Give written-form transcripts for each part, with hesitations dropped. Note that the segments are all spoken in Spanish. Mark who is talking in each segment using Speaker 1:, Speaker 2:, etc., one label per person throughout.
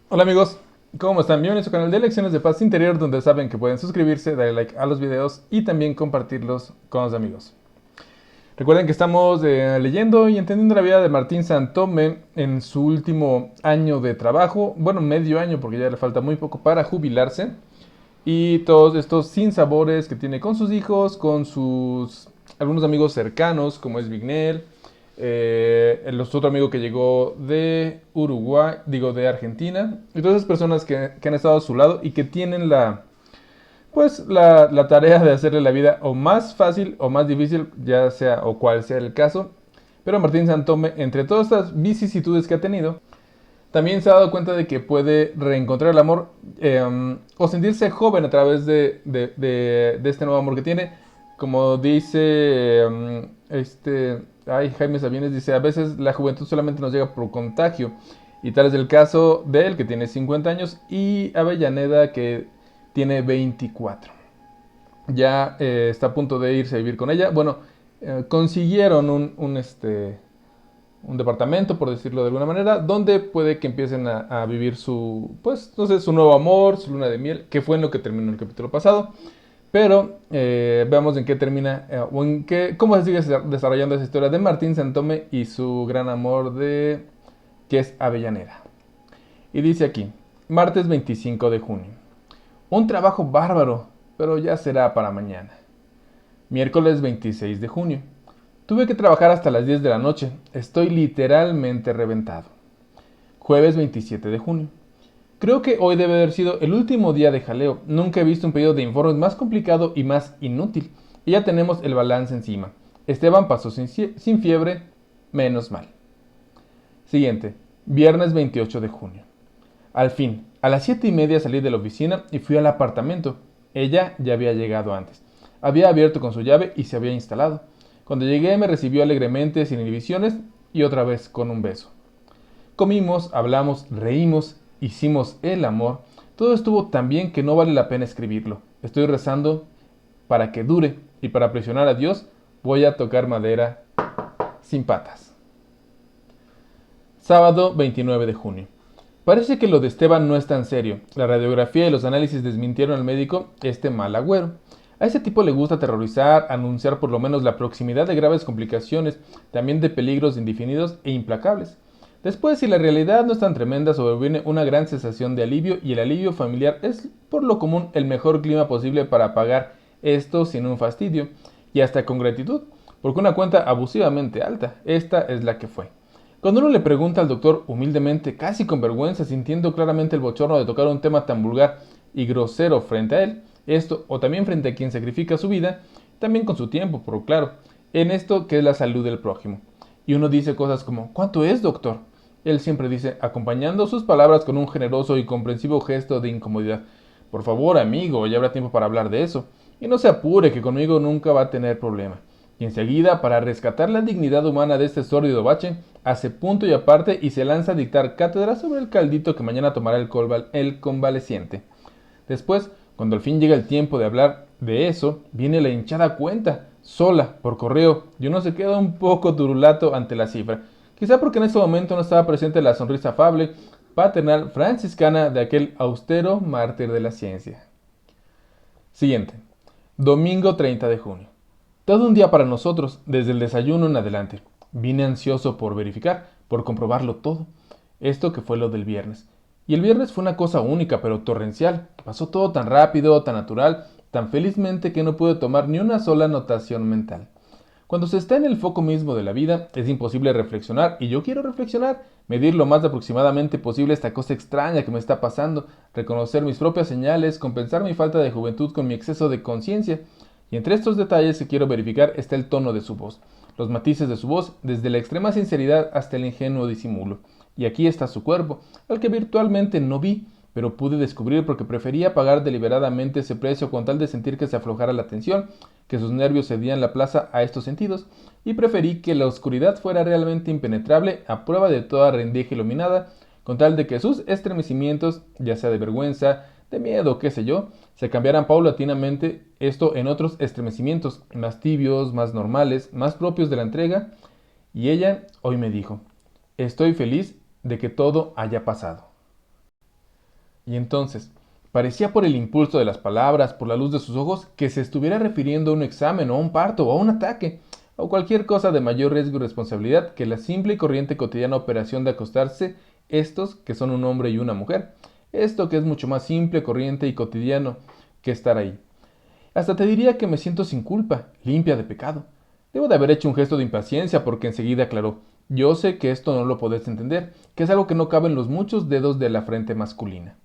Speaker 1: Hola amigos, ¿cómo están? Bienvenidos a su canal de Lecciones de Paz Interior, donde saben que pueden suscribirse, darle like a los videos y también compartirlos con los amigos. Recuerden que estamos leyendo y entendiendo la vida de Martín Santome en su último año de trabajo, bueno, medio año porque ya le falta muy poco para jubilarse, y todos estos sinsabores que tiene con sus hijos, con sus algunos amigos cercanos, como es Vignel, el otro amigo que llegó de Uruguay, digo de Argentina, y todas esas personas que han estado a su lado y que tienen la tarea de hacerle la vida o más fácil o más difícil, ya sea o cual sea el caso. Pero Martín Santome, entre todas estas vicisitudes que ha tenido, también se ha dado cuenta de que puede reencontrar el amor o sentirse joven a través de este nuevo amor que tiene. Como dice Jaime Sabines, dice, a veces la juventud solamente nos llega por contagio. Y tal es el caso de él, que tiene 50 años, y Avellaneda, que tiene 24. Ya está a punto de irse a vivir con ella. Bueno, consiguieron un departamento, por decirlo de alguna manera, donde puede que empiecen a vivir su nuevo amor, su luna de miel, que fue en lo que terminó el capítulo pasado. Pero veamos en qué termina, cómo se sigue desarrollando esa historia de Martín Santome y su gran amor que es Avellaneda. Y dice aquí, martes 25 de junio. Un trabajo bárbaro, pero ya será para mañana. Miércoles 26 de junio. Tuve que trabajar hasta las 10 de la noche. Estoy literalmente reventado. Jueves 27 de junio. Creo que hoy debe haber sido el último día de jaleo. Nunca he visto un pedido de informes más complicado y más inútil. Y ya tenemos el balance encima. Esteban pasó sin fiebre, menos mal. Siguiente, viernes 28 de junio. Al fin, a las 7:30 salí de la oficina y fui al apartamento. Ella ya había llegado antes. Había abierto con su llave y se había instalado. Cuando llegué me recibió alegremente, sin inhibiciones, y otra vez con un beso. Comimos, hablamos, reímos, hicimos el amor. Todo estuvo tan bien que no vale la pena escribirlo. Estoy rezando para que dure y para presionar a Dios voy a tocar madera sin patas. Sábado 29 de junio. Parece que lo de Esteban no es tan serio. La radiografía y los análisis desmintieron al médico este mal agüero. A ese tipo le gusta aterrorizar, anunciar por lo menos la proximidad de graves complicaciones, también de peligros indefinidos e implacables. Después, si la realidad no es tan tremenda, sobreviene una gran sensación de alivio y el alivio familiar es por lo común el mejor clima posible para pagar esto sin un fastidio y hasta con gratitud, porque una cuenta abusivamente alta, esta es la que fue. Cuando uno le pregunta al doctor humildemente, casi con vergüenza, sintiendo claramente el bochorno de tocar un tema tan vulgar y grosero frente a él, esto, o también frente a quien sacrifica su vida, también con su tiempo, por claro, en esto que es la salud del prójimo. Y uno dice cosas como, ¿cuánto es, doctor? Él siempre dice, acompañando sus palabras con un generoso y comprensivo gesto de incomodidad, por favor, amigo, ya habrá tiempo para hablar de eso. Y no se apure, que conmigo nunca va a tener problema. Y enseguida, para rescatar la dignidad humana de este sórdido bache, hace punto y aparte y se lanza a dictar cátedra sobre el caldito que mañana tomará el convaleciente. Después, cuando al fin llega el tiempo de hablar de eso, viene la hinchada cuenta, sola, por correo, y uno se queda un poco turulato ante la cifra. Quizá porque en ese momento no estaba presente la sonrisa afable, paternal, franciscana de aquel austero mártir de la ciencia. Siguiente. Domingo 30 de junio. Todo un día para nosotros, desde el desayuno en adelante. Vine ansioso por verificar, por comprobarlo todo. Esto que fue lo del viernes. Y el viernes fue una cosa única, pero torrencial. Pasó todo tan rápido, tan natural, tan felizmente que no pude tomar ni una sola anotación mental. Cuando se está en el foco mismo de la vida, es imposible reflexionar, y yo quiero reflexionar, medir lo más aproximadamente posible esta cosa extraña que me está pasando, reconocer mis propias señales, compensar mi falta de juventud con mi exceso de conciencia. Y entre estos detalles que quiero verificar está el tono de su voz, los matices de su voz, desde la extrema sinceridad hasta el ingenuo disimulo. Y aquí está su cuerpo, al que virtualmente no vi, pero pude descubrir porque prefería pagar deliberadamente ese precio con tal de sentir que se aflojara la tensión, que sus nervios cedían la plaza a estos sentidos, y preferí que la oscuridad fuera realmente impenetrable a prueba de toda rendija iluminada, con tal de que sus estremecimientos, ya sea de vergüenza, de miedo, qué sé yo, se cambiaran paulatinamente esto en otros estremecimientos, más tibios, más normales, más propios de la entrega, y ella hoy me dijo, estoy feliz de que todo haya pasado. Y entonces, parecía por el impulso de las palabras, por la luz de sus ojos, que se estuviera refiriendo a un examen o a un parto o a un ataque, o cualquier cosa de mayor riesgo y responsabilidad que la simple y corriente cotidiana operación de acostarse estos que son un hombre y una mujer. Esto que es mucho más simple, corriente y cotidiano que estar ahí. Hasta te diría que me siento sin culpa, limpia de pecado. Debo de haber hecho un gesto de impaciencia porque enseguida aclaró, yo sé que esto no lo podés entender, que es algo que no cabe en los muchos dedos de la frente masculina.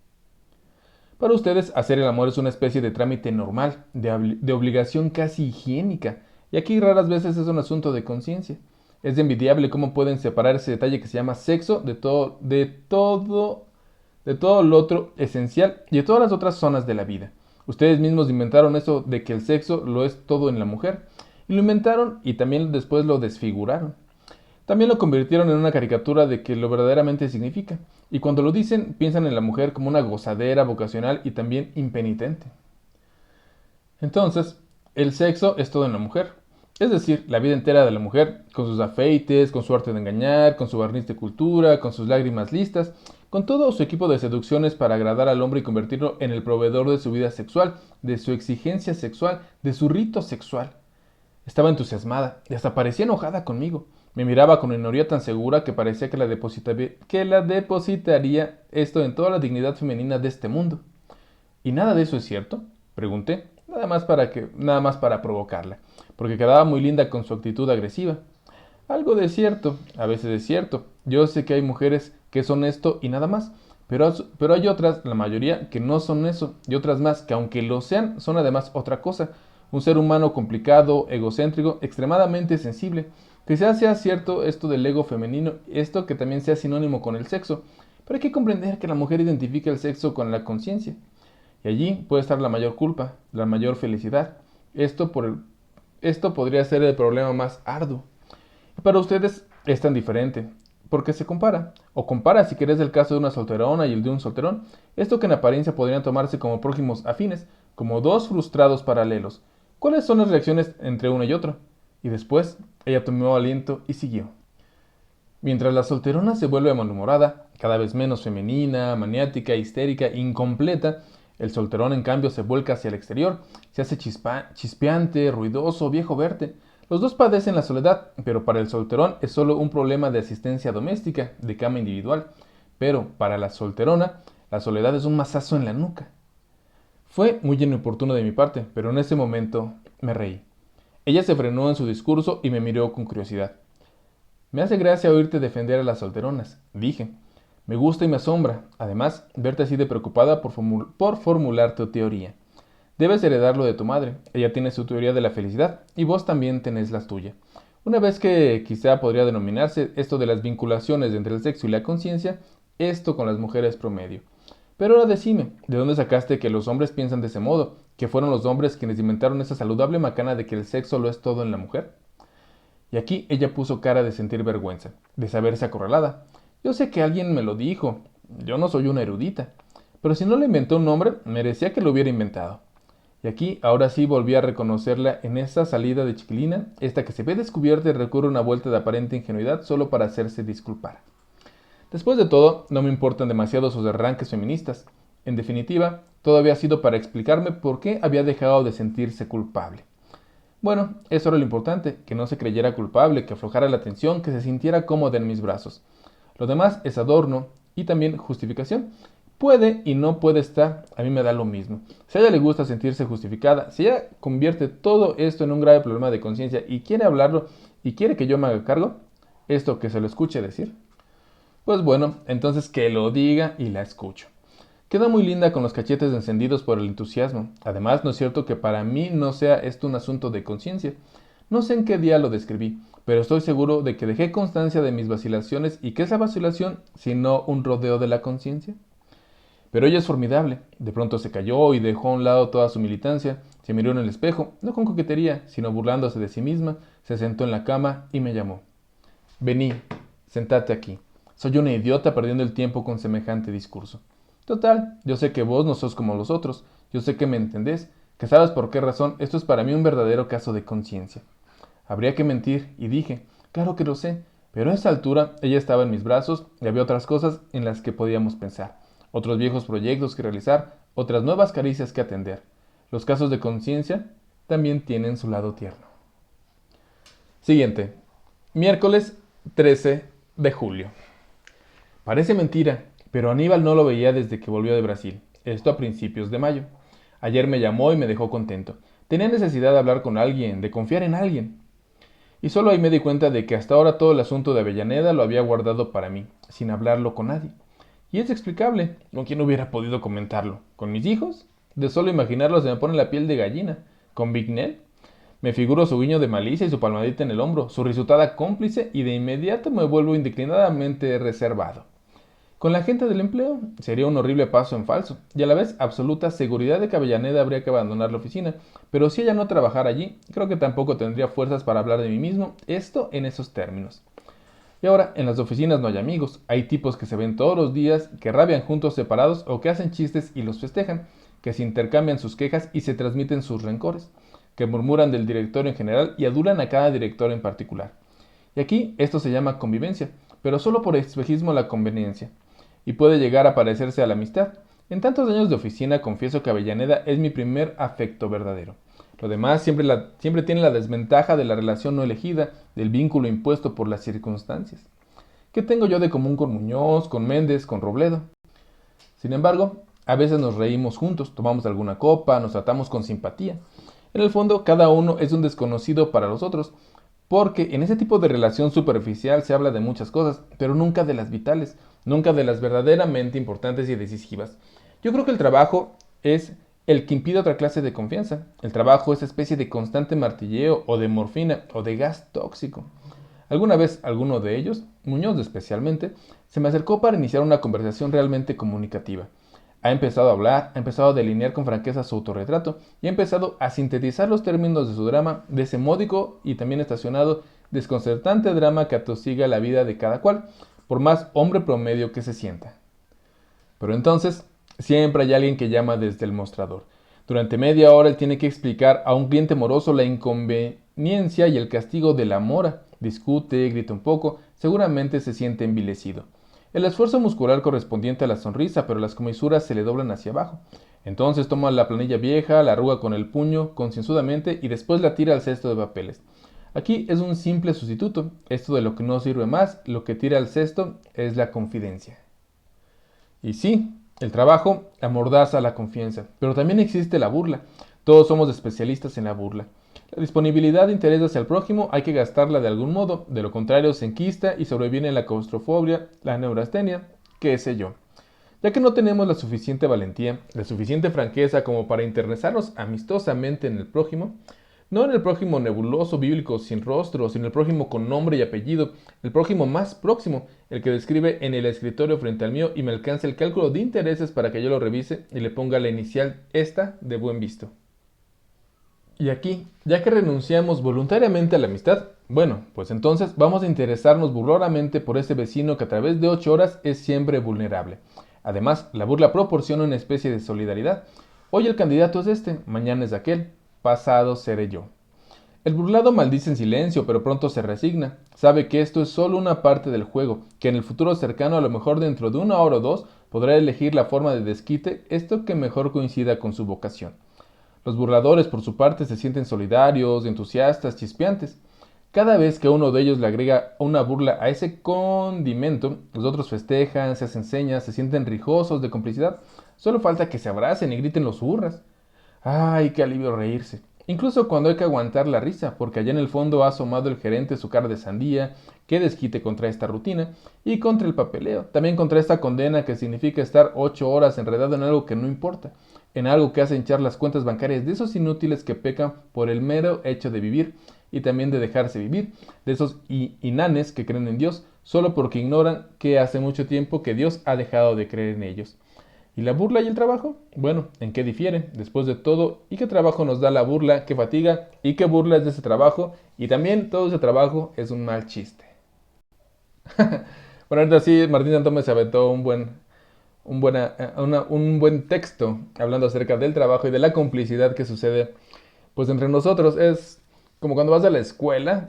Speaker 1: Para ustedes, hacer el amor es una especie de trámite normal, de obligación casi higiénica, y aquí raras veces es un asunto de conciencia. Es envidiable cómo pueden separar ese detalle que se llama sexo de todo lo otro esencial y de todas las otras zonas de la vida. Ustedes mismos inventaron eso de que el sexo lo es todo en la mujer, y lo inventaron y también después lo desfiguraron. También lo convirtieron en una caricatura de que lo verdaderamente significa, y cuando lo dicen piensan en la mujer como una gozadera vocacional y también impenitente. Entonces, el sexo es todo en la mujer, es decir, la vida entera de la mujer, con sus afeites, con su arte de engañar, con su barniz de cultura, con sus lágrimas listas, con todo su equipo de seducciones para agradar al hombre y convertirlo en el proveedor de su vida sexual, de su exigencia sexual, de su rito sexual. Estaba entusiasmada y hasta parecía enojada conmigo. Me miraba con una inoría tan segura que parecía que la depositaría esto en toda la dignidad femenina de este mundo. ¿Y nada de eso es cierto? Pregunté, nada más para provocarla, porque quedaba muy linda con su actitud agresiva. Algo de cierto, a veces es cierto. Yo sé que hay mujeres que son esto y nada más, pero hay otras, la mayoría, que no son eso, y otras más que aunque lo sean, son además otra cosa. Un ser humano complicado, egocéntrico, extremadamente sensible. Quizás sea cierto esto del ego femenino, esto que también sea sinónimo con el sexo, pero hay que comprender que la mujer identifica el sexo con la conciencia. Y allí puede estar la mayor culpa, la mayor felicidad. Esto podría ser el problema más arduo. Y para ustedes es tan diferente, porque se compara. O compara si querés el caso de una solterona y el de un solterón. Esto que en apariencia podrían tomarse como prójimos afines, como dos frustrados paralelos. ¿Cuáles son las reacciones entre uno y otro? Y después ella tomó aliento y siguió. Mientras la solterona se vuelve malhumorada, cada vez menos femenina, maniática, histérica, incompleta, el solterón en cambio se vuelca hacia el exterior, se hace chispeante, ruidoso, viejo verte. Los dos padecen la soledad, pero para el solterón es solo un problema de asistencia doméstica, de cama individual. Pero para la solterona, la soledad es un mazazo en la nuca. Fue muy inoportuno de mi parte, pero en ese momento me reí. Ella se frenó en su discurso y me miró con curiosidad. Me hace gracia oírte defender a las solteronas, dije. Me gusta y me asombra, además, verte así de preocupada por formular tu teoría. Debes heredarlo de tu madre. Ella tiene su teoría de la felicidad y vos también tenés la tuya. Una vez que quizá podría denominarse esto de las vinculaciones entre el sexo y la conciencia, esto con las mujeres promedio. Pero ahora decime, ¿de dónde sacaste que los hombres piensan de ese modo? ¿Que fueron los hombres quienes inventaron esa saludable macana de que el sexo lo es todo en la mujer? Y aquí ella puso cara de sentir vergüenza, de saberse acorralada. Yo sé que alguien me lo dijo, yo no soy una erudita, pero si no lo inventó un hombre, merecía que lo hubiera inventado. Y aquí ahora sí volví a reconocerla en esa salida de chiquilina, esta que se ve descubierta y recurre a una vuelta de aparente ingenuidad solo para hacerse disculpar. Después de todo, no me importan demasiado sus arranques feministas. En definitiva, todo había sido para explicarme por qué había dejado de sentirse culpable. Bueno, eso era lo importante, que no se creyera culpable, que aflojara la tensión, que se sintiera cómoda en mis brazos. Lo demás es adorno y también justificación. Puede y no puede estar, a mí me da lo mismo. Si a ella le gusta sentirse justificada, si ella convierte todo esto en un grave problema de conciencia y quiere hablarlo y quiere que yo me haga cargo, esto que se lo escuche decir, pues bueno, entonces que lo diga y la escucho. Queda muy linda con los cachetes encendidos por el entusiasmo. Además, no es cierto que para mí no sea esto un asunto de conciencia. No sé en qué día lo describí, pero estoy seguro de que dejé constancia de mis vacilaciones y qué es la vacilación sino un rodeo de la conciencia. Pero ella es formidable. De pronto se cayó y dejó a un lado toda su militancia, se miró en el espejo, no con coquetería, sino burlándose de sí misma, se sentó en la cama y me llamó. Vení, sentate aquí. Soy una idiota perdiendo el tiempo con semejante discurso. Total, yo sé que vos no sos como los otros, yo sé que me entendés, que sabes por qué razón esto es para mí un verdadero caso de conciencia. Habría que mentir, y dije, claro que lo sé, pero a esa altura ella estaba en mis brazos y había otras cosas en las que podíamos pensar. otros viejos proyectos que realizar, otras nuevas caricias que atender. Los casos de conciencia también tienen su lado tierno. Siguiente, miércoles 13 de julio. Parece mentira, pero Aníbal no lo veía desde que volvió de Brasil, esto a principios de mayo. Ayer me llamó y me dejó contento. Tenía necesidad de hablar con alguien, de confiar en alguien. Y solo ahí me di cuenta de que hasta ahora todo el asunto de Avellaneda lo había guardado para mí, sin hablarlo con nadie. Y es explicable, ¿con quién hubiera podido comentarlo? ¿Con mis hijos? De solo imaginarlo se me pone la piel de gallina. ¿Con Bignell? Me figuro su guiño de malicia y su palmadita en el hombro, su risotada cómplice, y de inmediato me vuelvo indisciplinadamente reservado. Con la gente del empleo sería un horrible paso en falso, y a la vez absoluta seguridad de que Avellaneda habría que abandonar la oficina, pero si ella no trabajara allí, creo que tampoco tendría fuerzas para hablar de mí mismo, esto en esos términos. Y ahora, en las oficinas no hay amigos, hay tipos que se ven todos los días, que rabian juntos separados o que hacen chistes y los festejan, que se intercambian sus quejas y se transmiten sus rencores, que murmuran del directorio en general y adulan a cada director en particular. Y aquí esto se llama convivencia, pero solo por espejismo la conveniencia, y puede llegar a parecerse a la amistad. En tantos años de oficina confieso que Avellaneda es mi primer afecto verdadero. Lo demás siempre tiene la desventaja de la relación no elegida, del vínculo impuesto por las circunstancias. ¿Qué tengo yo de común con Muñoz, con Méndez, con Robledo? Sin embargo, a veces nos reímos juntos, tomamos alguna copa, nos tratamos con simpatía. En el fondo, cada uno es un desconocido para los otros, porque en ese tipo de relación superficial se habla de muchas cosas, pero nunca de las vitales, nunca de las verdaderamente importantes y decisivas. Yo creo que el trabajo es el que impide otra clase de confianza. El trabajo es especie de constante martilleo o de morfina o de gas tóxico. Alguna vez alguno de ellos, Muñoz especialmente, se me acercó para iniciar una conversación realmente comunicativa. Ha empezado a hablar, ha empezado a delinear con franqueza su autorretrato y ha empezado a sintetizar los términos de su drama, de ese módico y también estacionado, desconcertante drama que atosiga la vida de cada cual, por más hombre promedio que se sienta. Pero entonces, siempre hay alguien que llama desde el mostrador. Durante media hora él tiene que explicar a un cliente moroso la inconveniencia y el castigo de la mora. Discute, grita un poco, seguramente se siente envilecido. El esfuerzo muscular correspondiente a la sonrisa, pero las comisuras se le doblan hacia abajo. Entonces toma la planilla vieja, la arruga con el puño concienzudamente y después la tira al cesto de papeles. Aquí es un simple sustituto, esto de lo que no sirve más, lo que tira al cesto es la confidencia. Y sí, el trabajo amordaza la confianza, pero también existe la burla. Todos somos especialistas en la burla. La disponibilidad de interés hacia el prójimo hay que gastarla de algún modo, de lo contrario se enquista y sobreviene la claustrofobia, la neurastenia, qué sé yo. Ya que no tenemos la suficiente valentía, la suficiente franqueza como para internalizarnos amistosamente en el prójimo, no en el prójimo nebuloso bíblico sin rostro, sino el prójimo con nombre y apellido, el prójimo más próximo, el que describe en el escritorio frente al mío y me alcance el cálculo de intereses para que yo lo revise y le ponga la inicial esta de buen visto. Y aquí, ya que renunciamos voluntariamente a la amistad, bueno, pues entonces vamos a interesarnos burlonamente por ese vecino que a través de 8 horas es siempre vulnerable. Además, la burla proporciona una especie de solidaridad. Hoy el candidato es este, mañana es aquel, pasado seré yo. El burlado maldice en silencio, pero pronto se resigna. Sabe que esto es solo una parte del juego, que en el futuro cercano, a lo mejor dentro de 1 hora o 2, podrá elegir la forma de desquite, esto que mejor coincida con su vocación. Los burladores, por su parte, se sienten solidarios, entusiastas, chispeantes. Cada vez que uno de ellos le agrega una burla a ese condimento, los otros festejan, se hacen señas, se sienten rijosos de complicidad. Solo falta que se abracen y griten los hurras. ¡Ay, qué alivio reírse! Incluso cuando hay que aguantar la risa, porque allá en el fondo ha asomado el gerente su cara de sandía, que desquite contra esta rutina, y contra el papeleo, también contra esta condena que significa estar 8 horas enredado en algo que no importa, en algo que hace hinchar las cuentas bancarias de esos inútiles que pecan por el mero hecho de vivir, y también de dejarse vivir, de esos inanes que creen en Dios, solo porque ignoran que hace mucho tiempo que Dios ha dejado de creer en ellos. ¿Y la burla y el trabajo? Bueno, ¿en qué difieren? Después de todo, ¿y qué trabajo nos da la burla? ¿Qué fatiga? ¿Y qué burla es de ese trabajo? Y también todo ese trabajo es un mal chiste. Bueno, ahorita sí, Martín Santome se aventó un buen texto hablando acerca del trabajo y de la complicidad que sucede pues entre nosotros. Es como cuando vas a la escuela,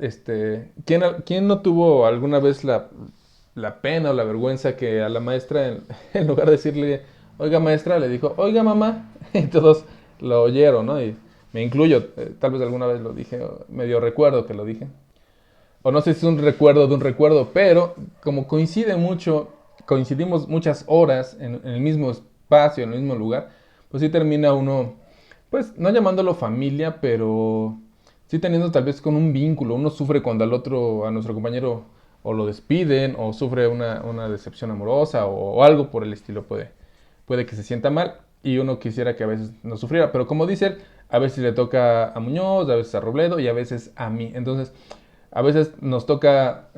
Speaker 1: ¿quién no tuvo alguna vez la pena o la vergüenza que a la maestra, en lugar de decirle, oiga maestra, le dijo, oiga mamá, y todos lo oyeron, ¿no? Y me incluyo, tal vez alguna vez lo dije, medio recuerdo que lo dije. O no sé si es un recuerdo de un recuerdo, pero como coincidimos muchas horas en el mismo espacio, en el mismo lugar, pues sí termina uno, pues no llamándolo familia, pero sí teniendo tal vez con un vínculo. Uno sufre cuando al otro, a nuestro compañero, o lo despiden, o sufre una decepción amorosa, o algo por el estilo puede que se sienta mal, y uno quisiera que a veces no sufriera. Pero como dice él, a veces le toca a Muñoz, a veces a Robledo, y a veces a mí. Entonces, a veces nos toca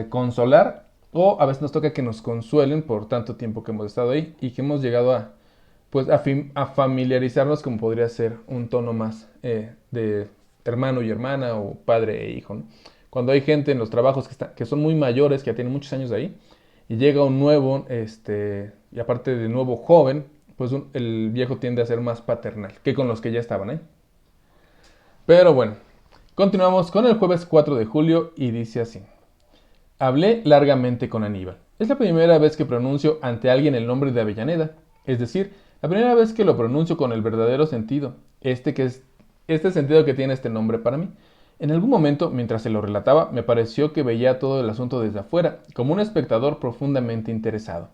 Speaker 1: consolar, o a veces nos toca que nos consuelen por tanto tiempo que hemos estado ahí y que hemos llegado a, pues, a familiarizarnos, como podría ser un tono más de hermano y hermana, o padre e hijo, ¿no? Cuando hay gente en los trabajos que son muy mayores, que ya tienen muchos años ahí, y llega un nuevo, y aparte de nuevo joven, pues el viejo tiende a ser más paternal que con los que ya estaban ahí. Pero bueno, continuamos con el jueves 4 de julio y dice así. Hablé largamente con Aníbal. Es la primera vez que pronuncio ante alguien el nombre de Avellaneda, es decir, la primera vez que lo pronuncio con el verdadero sentido, este sentido que tiene este nombre para mí. En algún momento, mientras se lo relataba, me pareció que veía todo el asunto desde afuera, como un espectador profundamente interesado.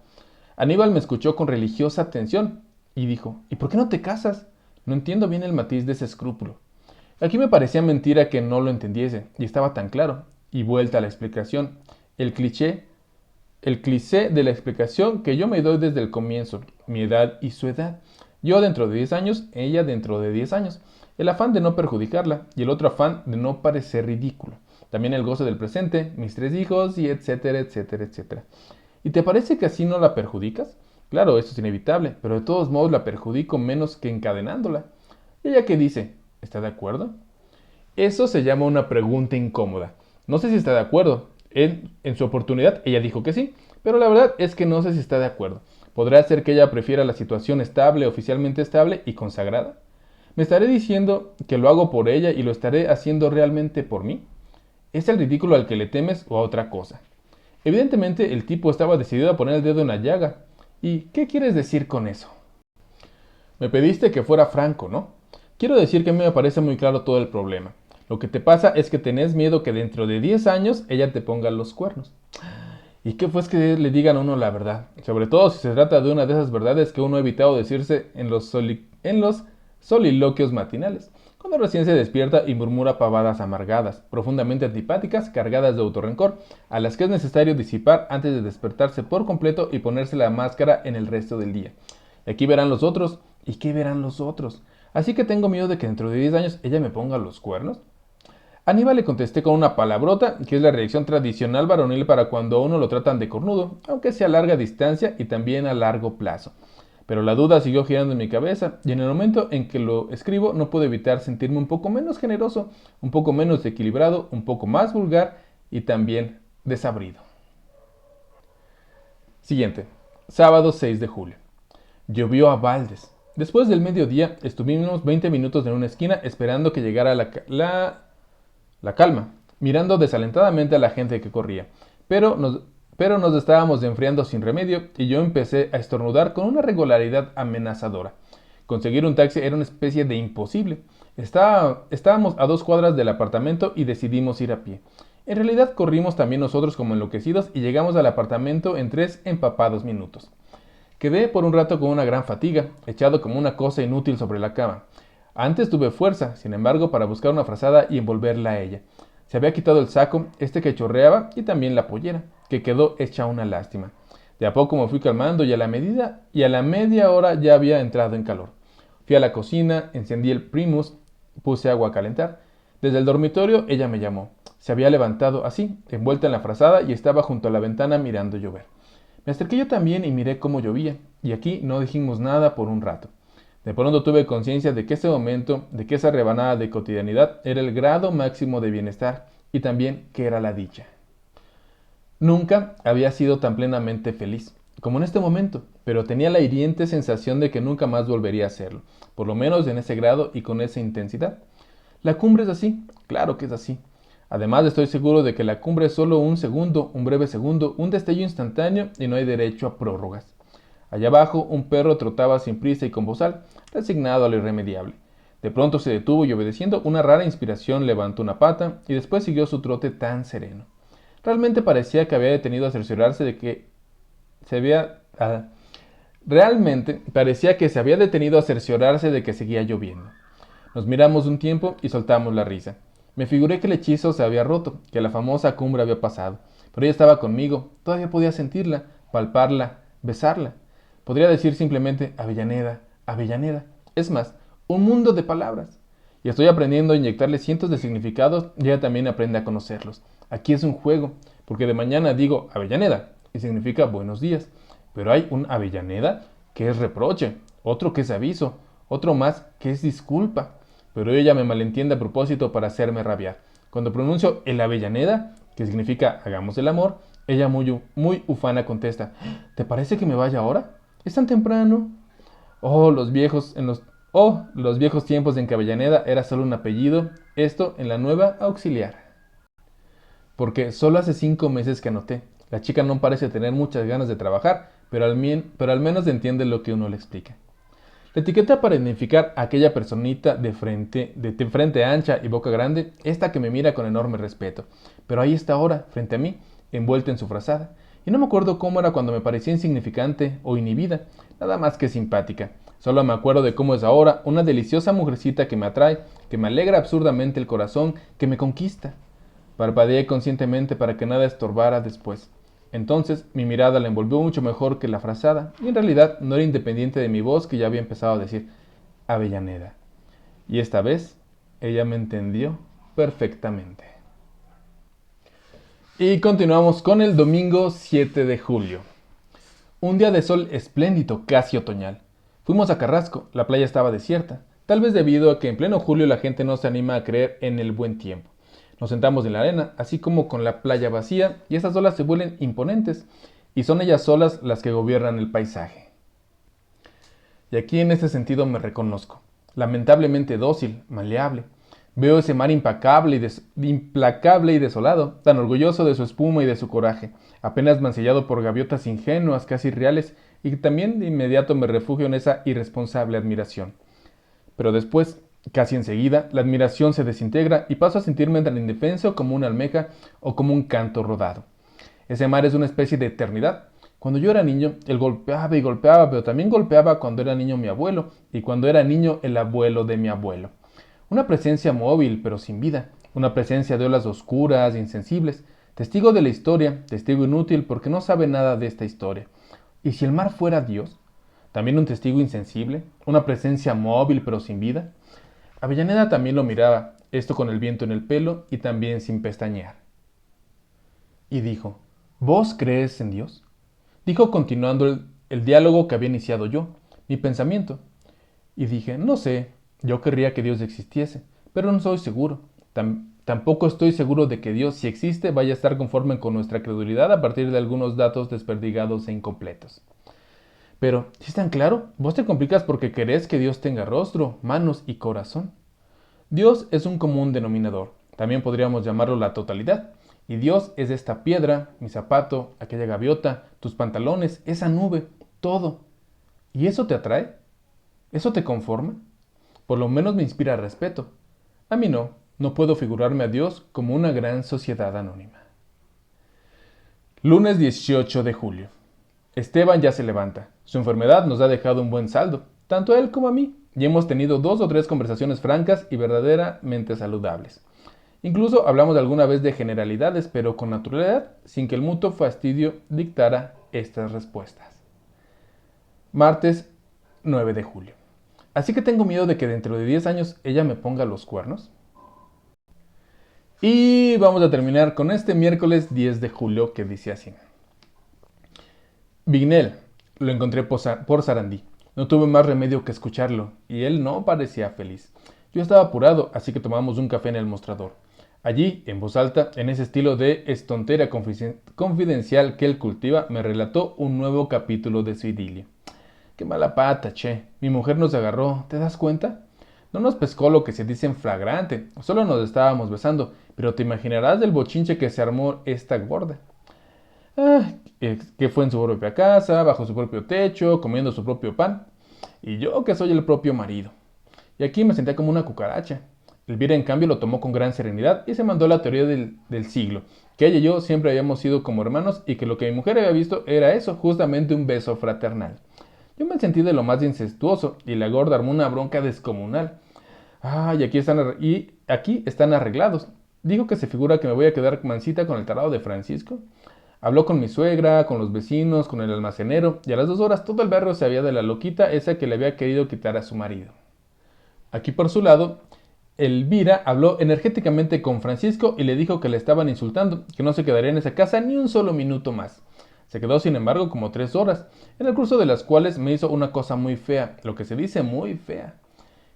Speaker 1: Aníbal me escuchó con religiosa atención y dijo, ¿y por qué no te casas? No entiendo bien el matiz de ese escrúpulo. Aquí me parecía mentira que no lo entendiese, y estaba tan claro. Y vuelta a la explicación. El cliché, el cliché de la explicación que yo me doy desde el comienzo, mi edad y su edad. Yo dentro de 10 años, ella dentro de 10 años. El afán de no perjudicarla y el otro afán de no parecer ridículo. También el goce del presente, mis 3 hijos y etcétera, etcétera, etcétera. ¿Y te parece que así no la perjudicas? Claro, eso es inevitable, pero de todos modos la perjudico menos que encadenándola. ¿Y ella qué dice? ¿Está de acuerdo? Eso se llama una pregunta incómoda. No sé si está de acuerdo. En su oportunidad ella dijo que sí, pero la verdad es que no sé si está de acuerdo. ¿Podrá ser que ella prefiera la situación estable, oficialmente estable y consagrada? ¿Me estaré diciendo que lo hago por ella y lo estaré haciendo realmente por mí? ¿Es el ridículo al que le temes o a otra cosa? Evidentemente el tipo estaba decidido a poner el dedo en la llaga. ¿Y qué quieres decir con eso? Me pediste que fuera franco, ¿no? Quiero decir que a mí me parece muy claro todo el problema. Lo que te pasa es que tenés miedo que dentro de 10 años ella te ponga los cuernos. ¿Y qué pues que le digan a uno la verdad? Sobre todo si se trata de una de esas verdades que uno ha evitado decirse en los soliloquios matinales, cuando recién se despierta y murmura pavadas amargadas, profundamente antipáticas, cargadas de autorrencor, a las que es necesario disipar antes de despertarse por completo y ponerse la máscara en el resto del día. Y aquí verán los otros, ¿y qué verán los otros? Así que tengo miedo de que dentro de 10 años ella me ponga los cuernos. Aníbal le contesté con una palabrota, que es la reacción tradicional varonil para cuando a uno lo tratan de cornudo, aunque sea a larga distancia y también a largo plazo. Pero la duda siguió girando en mi cabeza, y en el momento en que lo escribo no puedo evitar sentirme un poco menos generoso, un poco menos equilibrado, un poco más vulgar y también desabrido. Siguiente, sábado 6 de julio. Llovió a baldes. Después del mediodía estuvimos 20 minutos en una esquina esperando que llegara la calma, mirando desalentadamente a la gente que corría. Pero nos estábamos enfriando sin remedio y yo empecé a estornudar con una regularidad amenazadora. Conseguir un taxi era una especie de imposible. Estábamos a 2 cuadras del apartamento y decidimos ir a pie. En realidad corrimos también nosotros como enloquecidos y llegamos al apartamento en 3 empapados minutos. Quedé por un rato con una gran fatiga, echado como una cosa inútil sobre la cama. Antes tuve fuerza, sin embargo, para buscar una frazada y envolverla a ella. Se había quitado el saco, que chorreaba, y también la pollera, que quedó hecha una lástima. De a poco me fui calmando y a la media hora ya había entrado en calor. Fui a la cocina, encendí el primus, puse agua a calentar. Desde el dormitorio ella me llamó. Se había levantado así, envuelta en la frazada, y estaba junto a la ventana mirando llover. Me acerqué yo también y miré cómo llovía, y aquí no dijimos nada por un rato. De pronto tuve conciencia de que ese momento, de que esa rebanada de cotidianidad era el grado máximo de bienestar y también que era la dicha. Nunca había sido tan plenamente feliz como en este momento, pero tenía la hiriente sensación de que nunca más volvería a hacerlo, por lo menos en ese grado y con esa intensidad. La cumbre es así, claro que es así. Además, estoy seguro de que la cumbre es solo un segundo, un breve segundo, un destello instantáneo y no hay derecho a prórrogas. Allá abajo, un perro trotaba sin prisa y con bozal, resignado a lo irremediable. De pronto se detuvo y obedeciendo una rara inspiración levantó una pata y después siguió su trote tan sereno. Realmente parecía que había detenido a cerciorarse de que se había... Realmente parecía que se había detenido a cerciorarse de que seguía lloviendo. Nos miramos un tiempo y soltamos la risa. Me figuré que el hechizo se había roto, que la famosa cumbre había pasado, pero ella estaba conmigo, todavía podía sentirla, palparla, besarla. Podría decir simplemente Avellaneda, Avellaneda. Es más, un mundo de palabras. Y estoy aprendiendo a inyectarle cientos de significados y ella también aprende a conocerlos. Aquí es un juego, porque de mañana digo Avellaneda y significa buenos días. Pero hay un Avellaneda que es reproche, otro que es aviso, otro más que es disculpa. Pero ella me malentiende a propósito para hacerme rabiar. Cuando pronuncio el Avellaneda, que significa hagamos el amor, ella muy ufana contesta, ¿te parece que me vaya ahora? ¿Es tan temprano? Oh, los viejos tiempos en que Avellaneda era solo un apellido, esto en la nueva auxiliar. Porque solo hace 5 meses que anoté. La chica no parece tener muchas ganas de trabajar, pero al menos entiende lo que uno le explica. La etiqueta para identificar a aquella personita de frente ancha y boca grande, esta que me mira con enorme respeto. Pero ahí está ahora, frente a mí, envuelta en su frazada. Y no me acuerdo cómo era cuando me parecía insignificante o inhibida, nada más que simpática. Solo me acuerdo de cómo es ahora una deliciosa mujercita que me atrae, que me alegra absurdamente el corazón, que me conquista. Parpadeé conscientemente para que nada estorbara después. Entonces mi mirada la envolvió mucho mejor que la frazada, y en realidad no era independiente de mi voz que ya había empezado a decir Avellaneda. Y esta vez ella me entendió perfectamente. Y continuamos con el domingo 7 de julio. Un día de sol espléndido, casi otoñal. Fuimos a Carrasco, la playa estaba desierta, tal vez debido a que en pleno julio la gente no se anima a creer en el buen tiempo. Nos sentamos en la arena, así como con la playa vacía, y esas olas se vuelven imponentes, y son ellas solas las que gobiernan el paisaje. Y aquí en este sentido me reconozco, lamentablemente dócil, maleable. Veo ese mar implacable y desolado, tan orgulloso de su espuma y de su coraje, apenas mancillado por gaviotas ingenuas, casi reales, y también de inmediato me refugio en esa irresponsable admiración. Pero después, casi enseguida, la admiración se desintegra y paso a sentirme tan indefenso como una almeja o como un canto rodado. Ese mar es una especie de eternidad. Cuando yo era niño, él golpeaba y golpeaba, pero también golpeaba cuando era niño mi abuelo y cuando era niño el abuelo de mi abuelo. Una presencia móvil, pero sin vida. Una presencia de olas oscuras, insensibles. Testigo de la historia, testigo inútil porque no sabe nada de esta historia. ¿Y si el mar fuera Dios? ¿También un testigo insensible? ¿Una presencia móvil pero sin vida? Avellaneda también lo miraba, esto con el viento en el pelo y también sin pestañear. Y dijo, ¿vos crees en Dios? Dijo continuando el diálogo que había iniciado yo, mi pensamiento. Y dije, no sé, yo querría que Dios existiese, pero no soy seguro. Tampoco estoy seguro de que Dios, si existe, vaya a estar conforme con nuestra credulidad a partir de algunos datos desperdigados e incompletos. Pero, si es tan claro, vos te complicas porque querés que Dios tenga rostro, manos y corazón. Dios es un común denominador, también podríamos llamarlo la totalidad. Y Dios es esta piedra, mi zapato, aquella gaviota, tus pantalones, esa nube, todo. ¿Y eso te atrae? ¿Eso te conforma? Por lo menos me inspira respeto. A mí no, no puedo figurarme a Dios como una gran sociedad anónima. Lunes 18 de julio. Esteban ya se levanta. Su enfermedad nos ha dejado un buen saldo, tanto a él como a mí, y hemos tenido 2 o 3 conversaciones francas y verdaderamente saludables. Incluso hablamos alguna vez de generalidades, pero con naturalidad, sin que el mutuo fastidio dictara estas respuestas. Martes 9 de julio. Así que tengo miedo de que dentro de 10 años ella me ponga los cuernos. Y vamos a terminar con este miércoles 10 de julio que dice así. Vignel, lo encontré por Sarandí. No tuve más remedio que escucharlo, y él no parecía feliz. Yo estaba apurado, así que tomamos un café en el mostrador. Allí, en voz alta, en ese estilo de estontería confidencial que él cultiva, me relató un nuevo capítulo de su idilio. Qué mala pata, che. Mi mujer nos agarró, ¿te das cuenta? No nos pescó lo que se dice en flagrante, solo nos estábamos besando, pero te imaginarás del bochinche que se armó esta gorda. Ah, que fue en su propia casa, bajo su propio techo, comiendo su propio pan. Y yo que soy el propio marido. Y aquí me sentía como una cucaracha. Elvira, en cambio, lo tomó con gran serenidad y se mandó la teoría del siglo, que ella y yo siempre habíamos sido como hermanos y que lo que mi mujer había visto era eso, justamente un beso fraternal. Yo me sentí de lo más incestuoso y la gorda armó una bronca descomunal. Ah, y aquí están arreglados. Dijo que se figura que me voy a quedar mansita con el tarado de Francisco. Habló con mi suegra, con los vecinos, con el almacenero, y a las 2 horas todo el barrio sabía de la loquita esa que le había querido quitar a su marido. Aquí por su lado, Elvira habló energéticamente con Francisco y le dijo que le estaban insultando, que no se quedaría en esa casa ni un solo minuto más. Se quedó, sin embargo, como 3 horas, en el curso de las cuales me hizo una cosa muy fea, lo que se dice muy fea.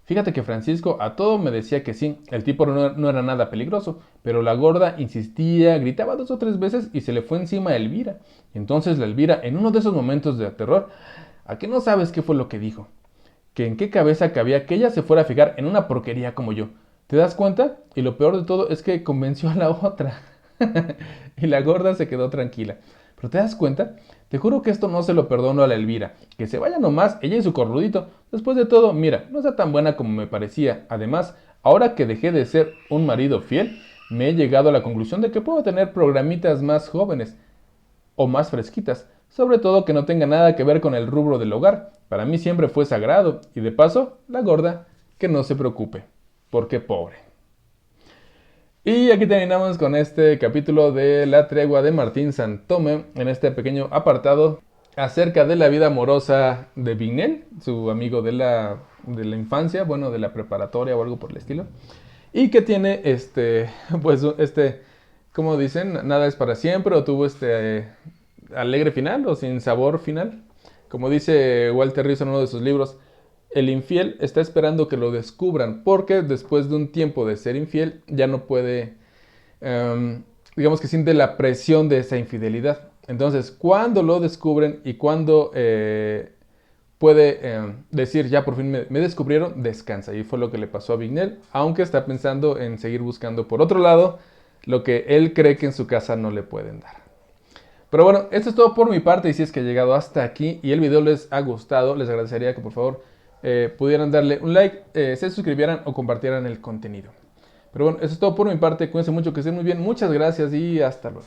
Speaker 1: Fíjate que Francisco a todo me decía que sí, el tipo no era nada peligroso, pero la gorda insistía, gritaba 2 o 3 veces y se le fue encima a Elvira. Y entonces la Elvira, en uno de esos momentos de terror, ¿a qué no sabes qué fue lo que dijo? Que en qué cabeza cabía que ella se fuera a fijar en una porquería como yo. ¿Te das cuenta? Y lo peor de todo es que convenció a la otra. Y la gorda se quedó tranquila. ¿Pero te das cuenta? Te juro que esto no se lo perdono a la Elvira. Que se vaya nomás, ella y su corrudito. Después de todo, mira, no está tan buena como me parecía. Además, ahora que dejé de ser un marido fiel, me he llegado a la conclusión de que puedo tener programitas más jóvenes o más fresquitas. Sobre todo que no tenga nada que ver con el rubro del hogar. Para mí siempre fue sagrado. Y de paso, la gorda, que no se preocupe. Porque pobre. Y aquí terminamos con este capítulo de La tregua de Martín Santome, en este pequeño apartado acerca de la vida amorosa de Vignel, su amigo de la infancia, bueno, de la preparatoria o algo por el estilo, y que tiene como dicen, nada es para siempre, o tuvo alegre final o sin sabor final. Como dice Walter Rizzo en uno de sus libros, el infiel está esperando que lo descubran porque después de un tiempo de ser infiel ya no puede, digamos que siente la presión de esa infidelidad. Entonces, cuando lo descubren y cuando puede decir, ya por fin me descubrieron, descansa. Y fue lo que le pasó a Vignel, aunque está pensando en seguir buscando por otro lado lo que él cree que en su casa no le pueden dar. Pero bueno, esto es todo por mi parte y si es que he llegado hasta aquí y el video les ha gustado, les agradecería que por favor pudieran darle un like, se suscribieran o compartieran el contenido. Pero bueno, eso es todo por mi parte, cuídense mucho, que estén muy bien, muchas gracias y hasta luego.